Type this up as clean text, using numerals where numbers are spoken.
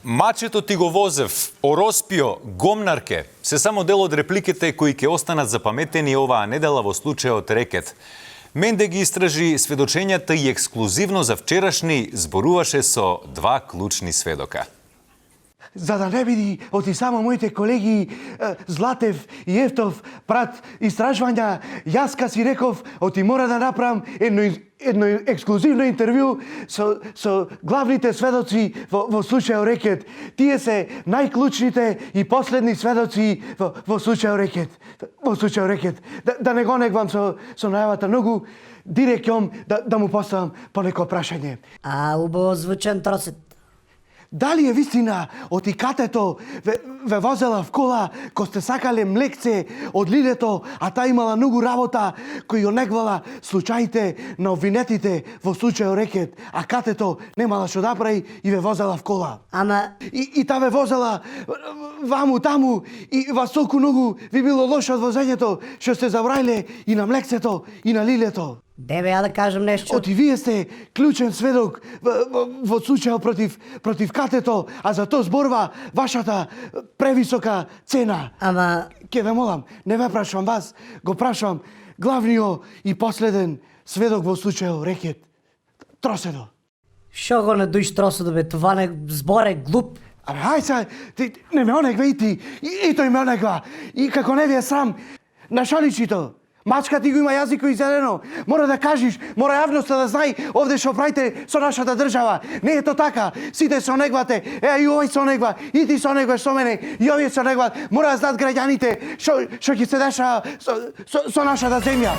Мачето ти го возев, Ороспио, Гомнарке, се само дел од репликите кои ќе останат запаметени оваа недела во случајот Рекет. Менде ги истражи сведочењата и ексклузивно за вчерашни зборуваше со два клучни сведока. За да не биде оти само моите колеги Златев и Ефтов прат истражвања, јас ка си реков, оти мора да направам едно ексклузивно интервју со главните сведоци во случајот Рекет. Тие се најклучните и последни сведоци во случајот Рекет. Во случајот Рекет. Да не го негвам со најавата, многу директно да му поставам по неко прашање. Убаво звучен тросет. Дали е вистина оти катето ве возела в кола кој сте сакале млекце од лилето, а та имала многу работа кој онегвала случаите на обвинетите во случајот Рекет, а катето немала што да прави и ве возела в кола? Ама... И та ве возела ваму таму и вас толку многу ви било лошо од возењето што сте забраиле и на млекцето и на лилето. Деве, ја да кажам нешто. Оти вие сте клучен сведок во случајот против катето, а за тоа зборува вашата превисока цена. Ама... Ке ве молам, не ве прашувам вас, го прашувам главниот и последен сведок во случајот Рекет. Троседо. Шо го не дуиш Троседо, бе, това не зборе глуп. Абе, хај са, ти не ме онегва и ти, и тој ме онегва. И како не ви е срам, на шаличито. Мачка ти го има јазико изедено. Мора да кажеш, мора јавноста да знае овде што правите со нашата држава. Не е то така. Сите се онегвате. И овој се онегва, и ти се онегваш со мене, и овие се онегват. Мора да знаат граѓаните што ќе се деша со нашата земја.